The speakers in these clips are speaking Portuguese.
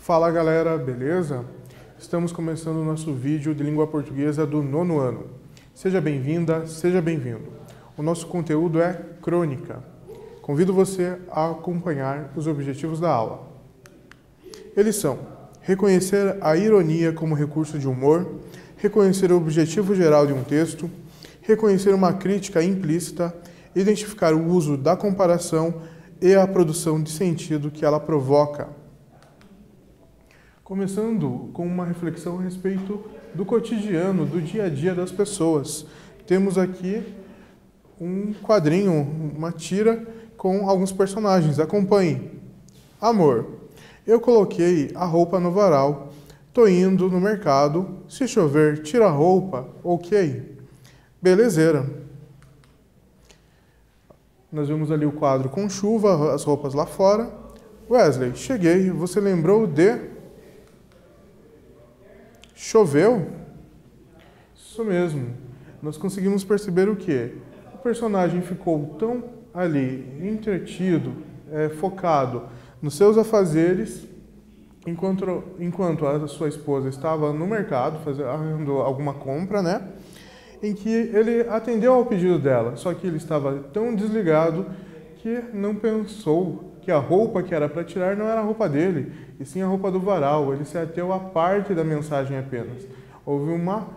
Fala galera, beleza? Estamos começando o nosso vídeo de língua portuguesa do 9º ano. Seja bem-vinda, seja bem-vindo. O nosso conteúdo é crônica. Convido você a acompanhar os objetivos da aula. Eles são: reconhecer a ironia como recurso de humor, reconhecer o objetivo geral de um texto, reconhecer uma crítica implícita, identificar o uso da comparação e a produção de sentido que ela provoca. Começando com uma reflexão a respeito do cotidiano, do dia a dia das pessoas. Temos aqui um quadrinho, uma tira com alguns personagens. Acompanhe. Amor. Eu coloquei a roupa no varal. Tô indo no mercado. Se chover, tira a roupa. Ok. Belezeira. Nós vemos ali o quadro com chuva, as roupas lá fora. Wesley, cheguei. Você lembrou de... Choveu? Isso mesmo. Nós conseguimos perceber o quê? O personagem ficou tão ali, entretido, focado nos seus afazeres, enquanto a sua esposa estava no mercado, fazendo alguma compra, né? Em que ele atendeu ao pedido dela, só que ele estava tão desligado que não pensou que a roupa que era para tirar não era a roupa dele, e sim a roupa do varal. Ele se ateu à parte da mensagem apenas. Houve uma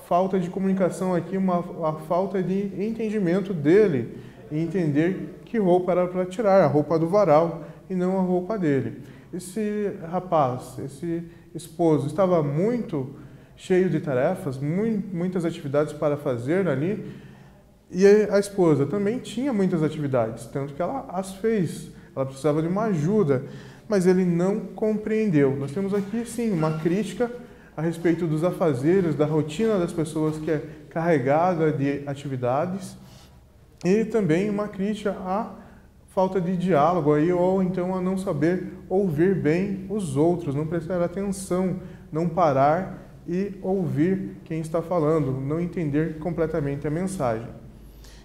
falta de comunicação aqui, uma falta de entendimento dele, em entender que roupa era para tirar, a roupa do varal e não a roupa dele. Esse rapaz, esse esposo, estava muito cheio de tarefas, muitas atividades para fazer ali, e a esposa também tinha muitas atividades, tanto que ela as fez, ela precisava de uma ajuda, mas ele não compreendeu. Nós temos aqui, sim, uma crítica a respeito dos afazeres, da rotina das pessoas que é carregada de atividades, e também uma crítica à falta de diálogo aí, ou então a não saber ouvir bem os outros, não prestar atenção, não parar e ouvir quem está falando, não entender completamente a mensagem.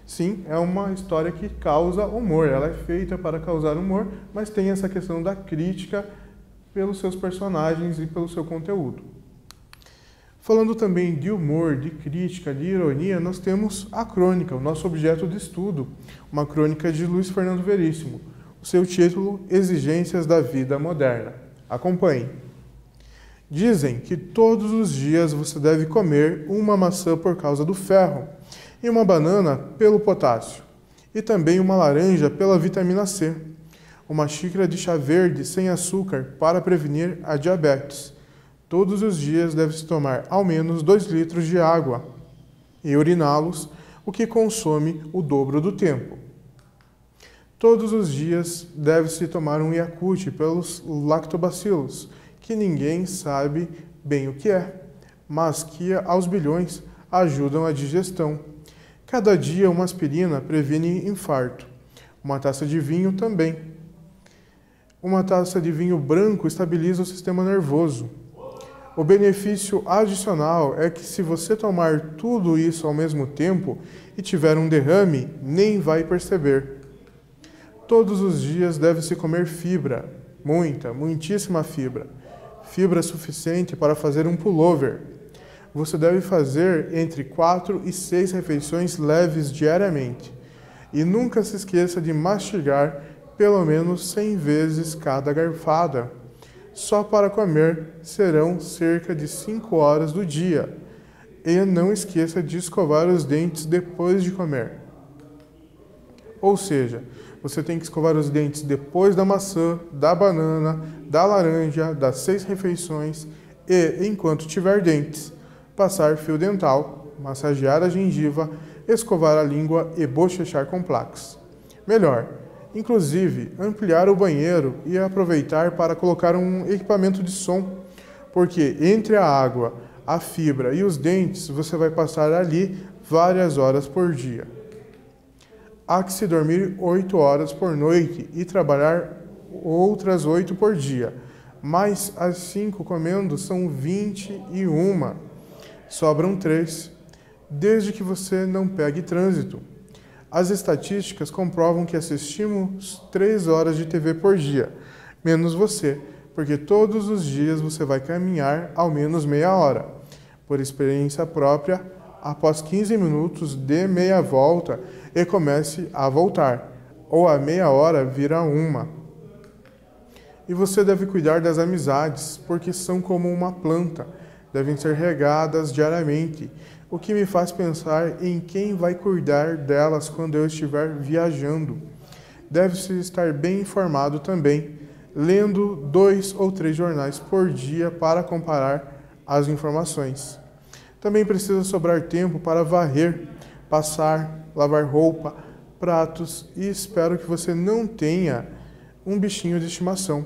Sim, é uma história que causa humor, ela é feita para causar humor, mas tem essa questão da crítica pelos seus personagens e pelo seu conteúdo. Falando também de humor, de crítica, de ironia, nós temos a crônica, o nosso objeto de estudo, uma crônica de Luiz Fernando Veríssimo. O seu título, Exigências da Vida Moderna. Acompanhe. Dizem que todos os dias você deve comer uma maçã por causa do ferro, e uma banana pelo potássio, e também uma laranja pela vitamina C, uma xícara de chá verde sem açúcar para prevenir a diabetes. Todos os dias deve-se tomar ao menos 2 litros de água e uriná-los, o que consome o dobro do tempo. Todos os dias deve-se tomar um Yakult pelos lactobacilos, que ninguém sabe bem o que é, mas que aos bilhões ajudam a digestão. Cada dia uma aspirina previne infarto. Uma taça de vinho também. Uma taça de vinho branco estabiliza o sistema nervoso. O benefício adicional é que se você tomar tudo isso ao mesmo tempo e tiver um derrame, nem vai perceber. Todos os dias deve-se comer fibra, muitíssima fibra. Fibra suficiente para fazer um pullover. Você deve fazer entre 4 e 6 refeições leves diariamente. E nunca se esqueça de mastigar pelo menos 100 vezes cada garfada. Só para comer serão cerca de 5 horas do dia. E não esqueça de escovar os dentes depois de comer. Ou seja, você tem que escovar os dentes depois da maçã, da banana, da laranja, das 6 refeições e, enquanto tiver dentes, passar fio dental, massagear a gengiva, escovar a língua e bochechar com placas. Melhor, inclusive, ampliar o banheiro e aproveitar para colocar um equipamento de som, porque entre a água, a fibra e os dentes, você vai passar ali várias horas por dia. Há que se dormir 8 horas por noite e trabalhar outras 8 por dia, mas as 5 comendo são 21. Sobram 3, desde que você não pegue trânsito. As estatísticas comprovam que assistimos 3 horas de TV por dia, menos você, porque todos os dias você vai caminhar ao menos meia hora. Por experiência própria, após 15 minutos dê meia volta e comece a voltar, ou a meia hora vira uma. E você deve cuidar das amizades, porque são como uma planta, devem ser regadas diariamente, o que me faz pensar em quem vai cuidar delas quando eu estiver viajando. Deve-se estar bem informado também, lendo 2 ou 3 jornais por dia para comparar as informações. Também precisa sobrar tempo para varrer, passar, lavar roupa, pratos e espero que você não tenha um bichinho de estimação.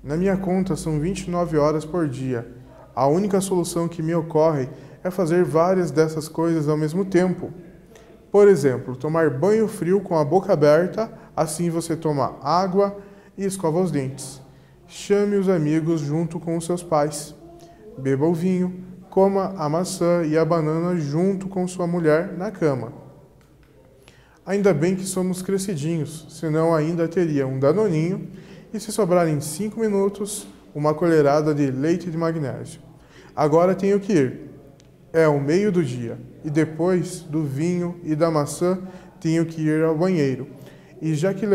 Na minha conta são 29 horas por dia. A única solução que me ocorre é fazer várias dessas coisas ao mesmo tempo. Por exemplo, tomar banho frio com a boca aberta, assim você toma água e escova os dentes. Chame os amigos junto com os seus pais. Beba o vinho, coma a maçã e a banana junto com sua mulher na cama. Ainda bem que somos crescidinhos, senão ainda teria um danoninho e, se sobrarem 5 minutos, uma colherada de leite de magnésio. Agora tenho que ir. É o meio do dia, e depois do vinho e da maçã tenho que ir ao banheiro. E já que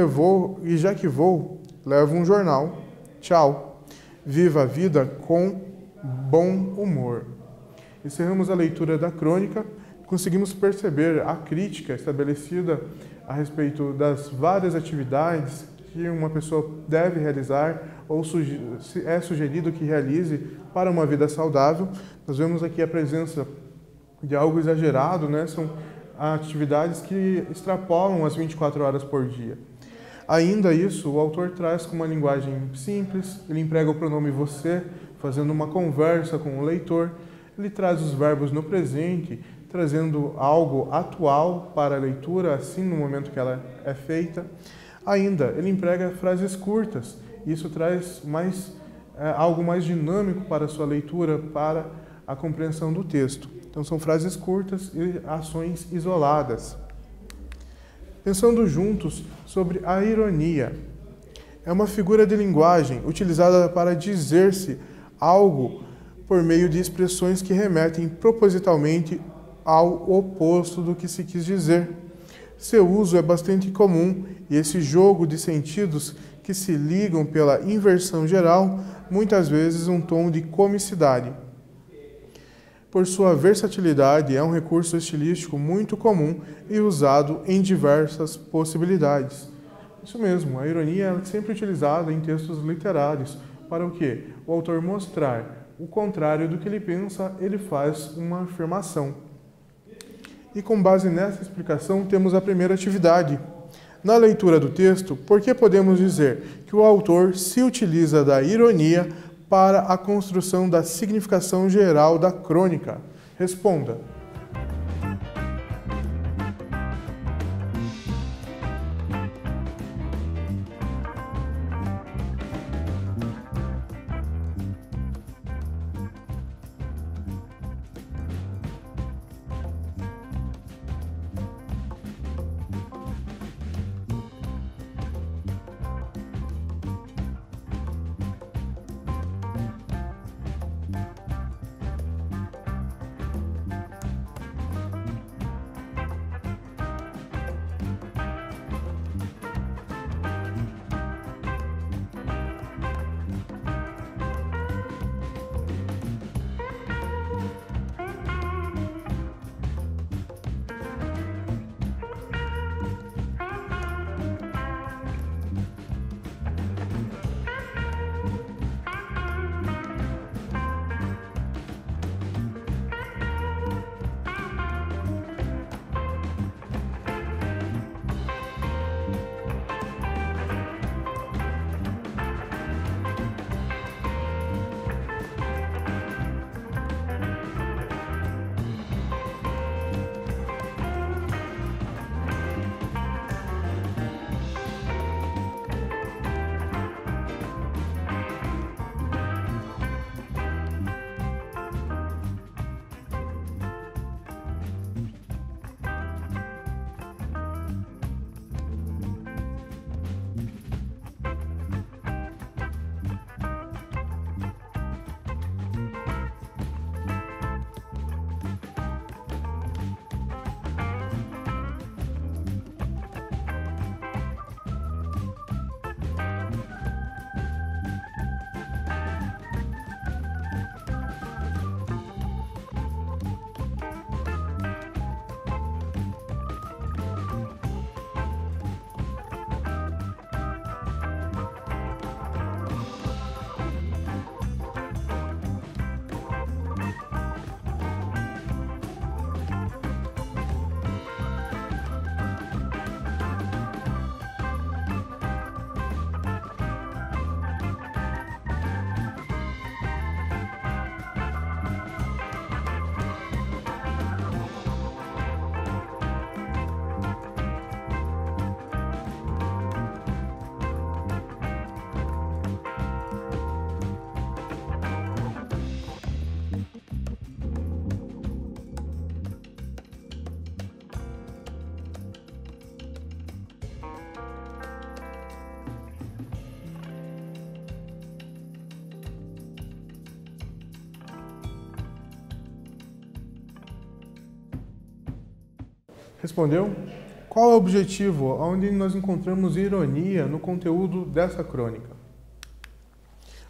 vou, levo um jornal. Tchau. Viva a vida com bom humor. Encerramos a leitura da crônica. Conseguimos perceber a crítica estabelecida a respeito das várias atividades que uma pessoa deve realizar ou é sugerido que realize para uma vida saudável. Nós vemos aqui a presença de algo exagerado, né? São atividades que extrapolam as 24 horas por dia. Ainda isso, o autor traz com uma linguagem simples, ele emprega o pronome você, fazendo uma conversa com o leitor, ele traz os verbos no presente, trazendo algo atual para a leitura, assim no momento que ela é feita. Ainda, ele emprega frases curtas, isso traz algo mais dinâmico para a sua leitura, para a compreensão do texto. Então, são frases curtas e ações isoladas. Pensando juntos sobre a ironia. É uma figura de linguagem utilizada para dizer-se algo por meio de expressões que remetem propositalmente ao oposto do que se quis dizer. Seu uso é bastante comum e esse jogo de sentidos que se ligam pela inversão geral, muitas vezes um tom de comicidade. Por sua versatilidade, é um recurso estilístico muito comum e usado em diversas possibilidades. Isso mesmo, a ironia é sempre utilizada em textos literários. Para o quê? O autor mostrar o contrário do que ele pensa, ele faz uma afirmação. E com base nessa explicação, temos a primeira atividade. Na leitura do texto, por que podemos dizer que o autor se utiliza da ironia para a construção da significação geral da crônica? Responda. Respondeu? Qual é o objetivo? Onde nós encontramos ironia no conteúdo dessa crônica?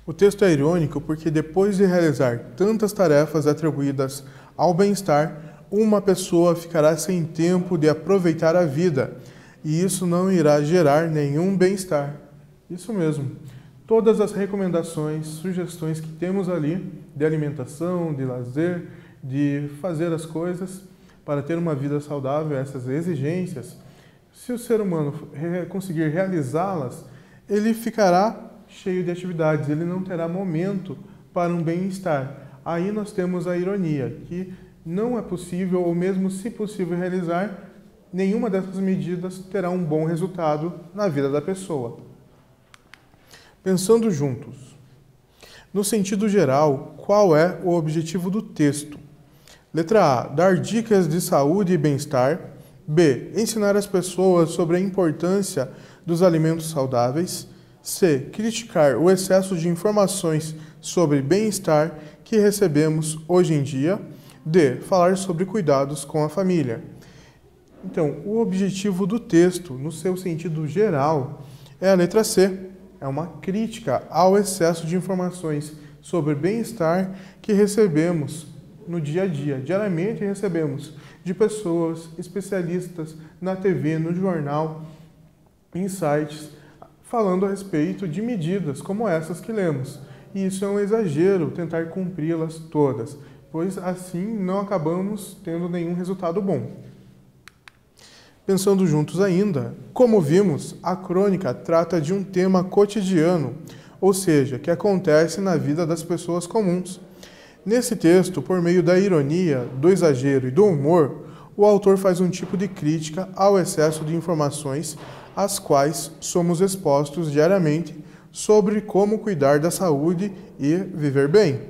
O texto é irônico porque depois de realizar tantas tarefas atribuídas ao bem-estar, uma pessoa ficará sem tempo de aproveitar a vida, e isso não irá gerar nenhum bem-estar. Isso mesmo. Todas as recomendações, sugestões que temos ali de alimentação, de lazer, de fazer as coisas para ter uma vida saudável, essas exigências, se o ser humano conseguir realizá-las, ele ficará cheio de atividades, ele não terá momento para um bem-estar. Aí nós temos a ironia, que não é possível, ou mesmo se possível realizar, nenhuma dessas medidas terá um bom resultado na vida da pessoa. Pensando juntos. No sentido geral, qual é o objetivo do texto? Letra A. Dar dicas de saúde e bem-estar. B. Ensinar as pessoas sobre a importância dos alimentos saudáveis. C. Criticar o excesso de informações sobre bem-estar que recebemos hoje em dia. D. Falar sobre cuidados com a família. Então, o objetivo do texto, no seu sentido geral, é a letra C. É uma crítica ao excesso de informações sobre bem-estar que recebemos no dia a dia. Diariamente recebemos de pessoas, especialistas na TV, no jornal, em sites, falando a respeito de medidas como essas que lemos. E isso é um exagero tentar cumpri-las todas, pois assim não acabamos tendo nenhum resultado bom. Pensando juntos ainda, como vimos, a crônica trata de um tema cotidiano, ou seja, que acontece na vida das pessoas comuns. Nesse texto, por meio da ironia, do exagero e do humor, o autor faz um tipo de crítica ao excesso de informações às quais somos expostos diariamente sobre como cuidar da saúde e viver bem.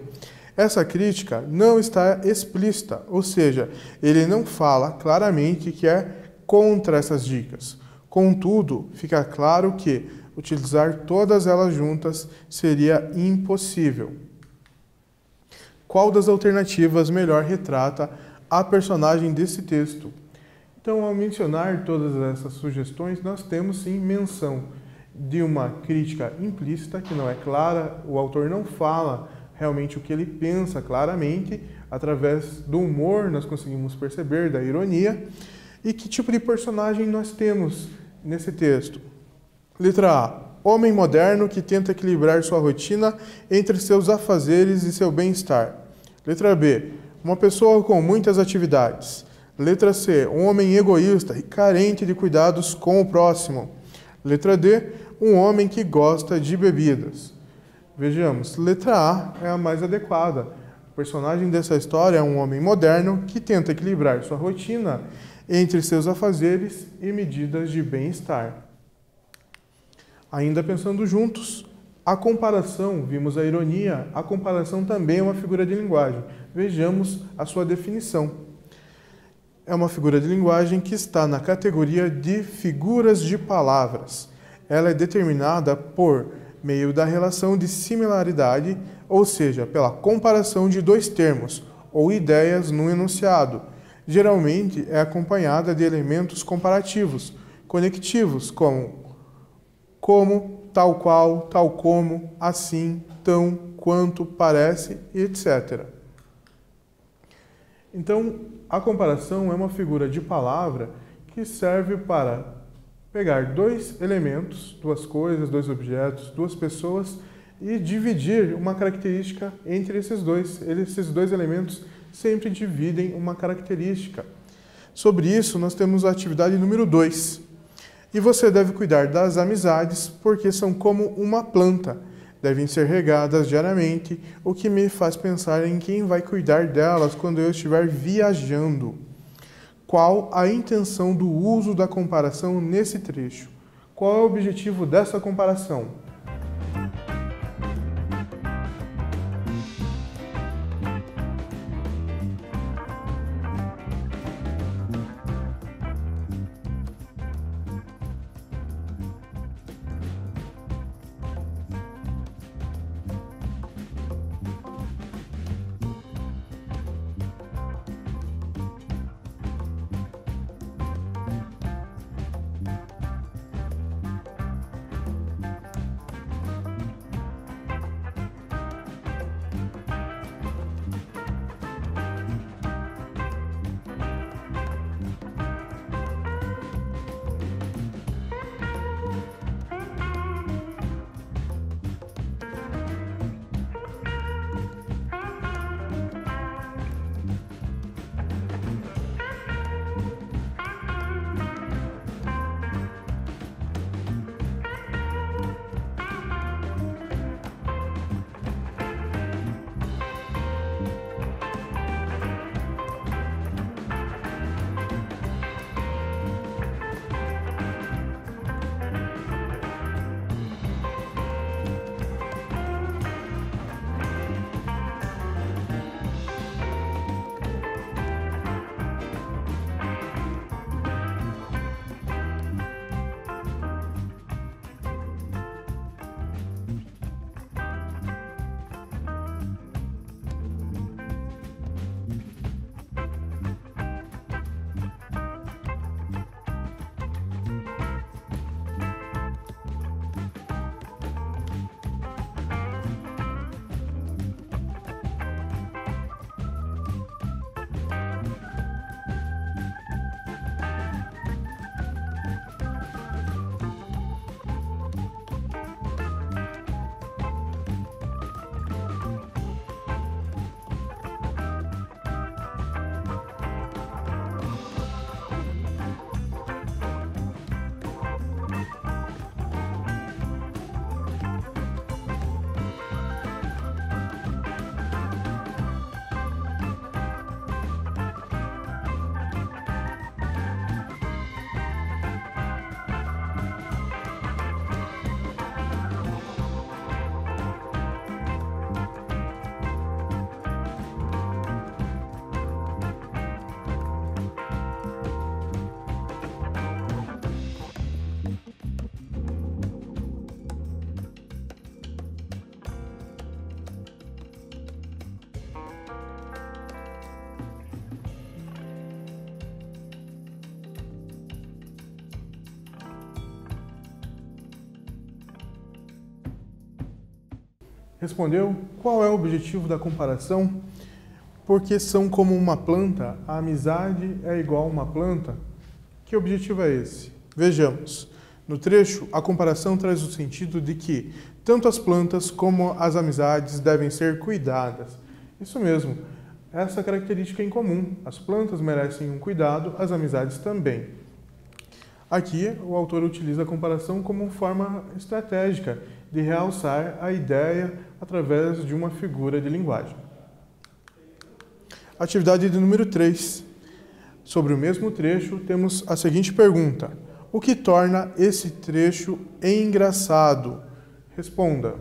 Essa crítica não está explícita, ou seja, ele não fala claramente que é contra essas dicas. Contudo, fica claro que utilizar todas elas juntas seria impossível. Qual das alternativas melhor retrata a personagem desse texto? Então, ao mencionar todas essas sugestões, nós temos sim menção de uma crítica implícita, que não é clara, o autor não fala realmente o que ele pensa claramente, através do humor nós conseguimos perceber, da ironia. E que tipo de personagem nós temos nesse texto? Letra A. Homem moderno que tenta equilibrar sua rotina entre seus afazeres e seu bem-estar. Letra B. Uma pessoa com muitas atividades. Letra C. Um homem egoísta e carente de cuidados com o próximo. Letra D. Um homem que gosta de bebidas. Vejamos, letra A é a mais adequada. O personagem dessa história é um homem moderno que tenta equilibrar sua rotina entre seus afazeres e medidas de bem-estar. Ainda pensando juntos, a comparação, vimos a ironia, a comparação também é uma figura de linguagem. Vejamos a sua definição. É uma figura de linguagem que está na categoria de figuras de palavras. Ela é determinada por meio da relação de similaridade, ou seja, pela comparação de dois termos ou ideias num enunciado. Geralmente é acompanhada de elementos comparativos, conectivos, como, tal qual, tal como, assim, tão, quanto, parece, etc. Então, a comparação é uma figura de palavra que serve para pegar dois elementos, duas coisas, dois objetos, duas pessoas e dividir uma característica entre esses dois. Esses dois elementos sempre dividem uma característica. Sobre isso, nós temos a atividade número 2. E você deve cuidar das amizades, porque são como uma planta. Devem ser regadas diariamente, o que me faz pensar em quem vai cuidar delas quando eu estiver viajando. Qual a intenção do uso da comparação nesse trecho? Qual é o objetivo dessa comparação? Respondeu. Qual é o objetivo da comparação? Porque são como uma planta, a amizade é igual a uma planta. Que objetivo é esse? Vejamos. No trecho, a comparação traz o sentido de que tanto as plantas como as amizades devem ser cuidadas. Isso mesmo, essa característica é incomum. As plantas merecem um cuidado, as amizades também. Aqui, o autor utiliza a comparação como forma estratégica de realçar a ideia através de uma figura de linguagem. Atividade de número 3. Sobre o mesmo trecho, temos a seguinte pergunta: o que torna esse trecho engraçado? Responda.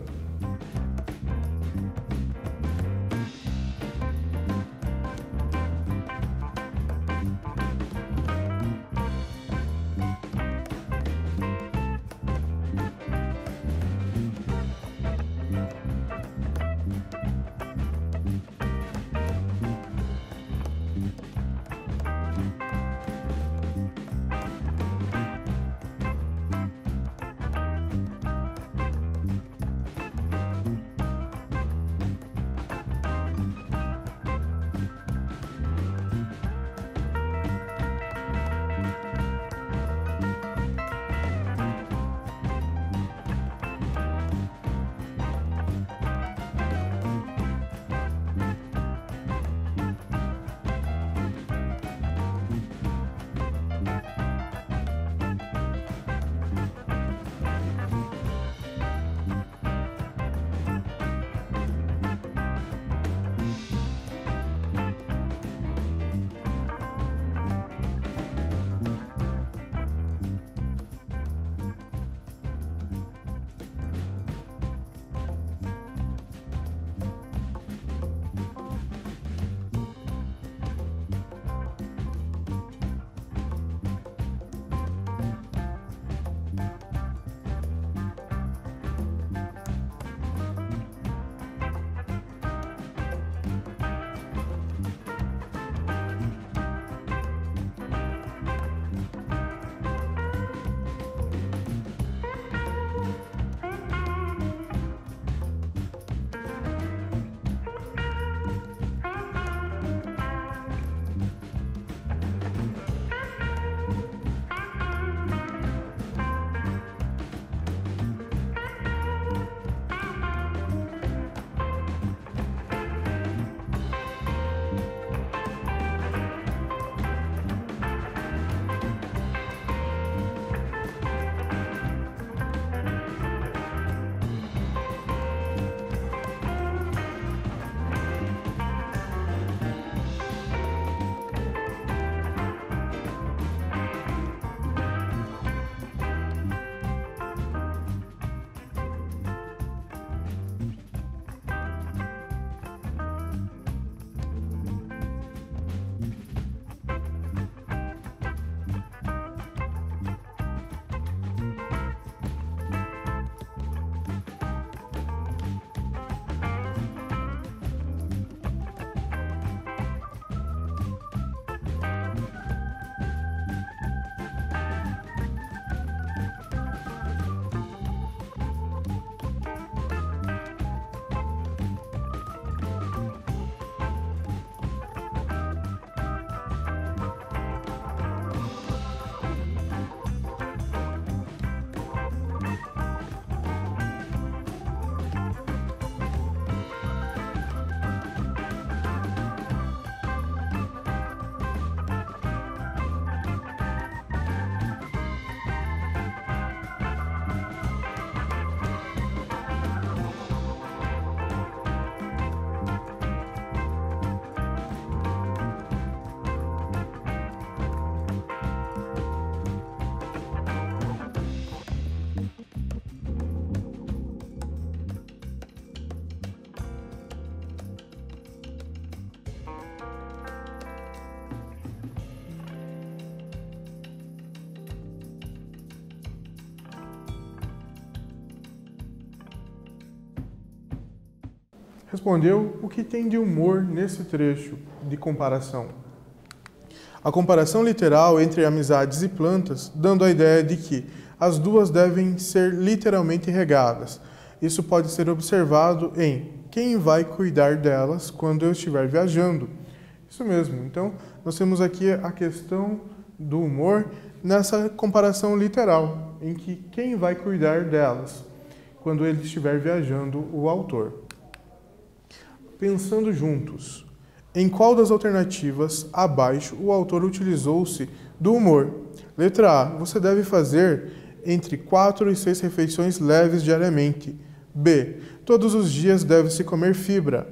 Respondeu. O que tem de humor nesse trecho de comparação? A comparação literal entre amizades e plantas, dando a ideia de que as duas devem ser literalmente regadas. Isso pode ser observado em quem vai cuidar delas quando eu estiver viajando. Isso mesmo. Então, nós temos aqui a questão do humor nessa comparação literal, em que quem vai cuidar delas quando ele estiver viajando, o autor. Pensando juntos, em qual das alternativas abaixo o autor utilizou-se do humor? Letra A. Você deve fazer entre 4 e 6 refeições leves diariamente. B. Todos os dias deve-se comer fibra.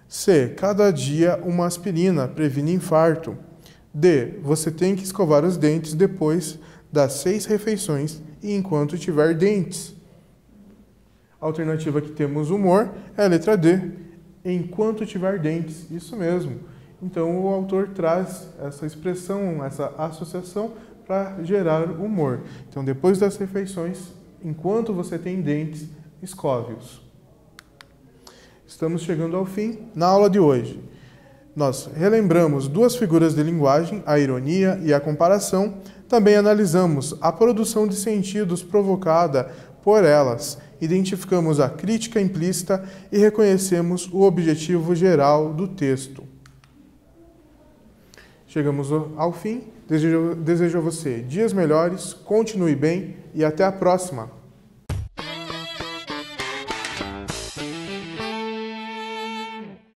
C. Cada dia uma aspirina previne infarto. D. Você tem que escovar os dentes depois das 6 refeições e enquanto tiver dentes. A alternativa que temos humor é a letra D. Enquanto tiver dentes. Isso mesmo. Então o autor traz essa expressão, essa associação para gerar humor. Então depois das refeições, enquanto você tem dentes, escove-os. Estamos chegando ao fim na aula de hoje. Nós relembramos 2 figuras de linguagem, a ironia e a comparação. Também analisamos a produção de sentidos provocada por elas. Identificamos a crítica implícita e reconhecemos o objetivo geral do texto. Chegamos ao fim. Desejo a você dias melhores, continue bem e até a próxima!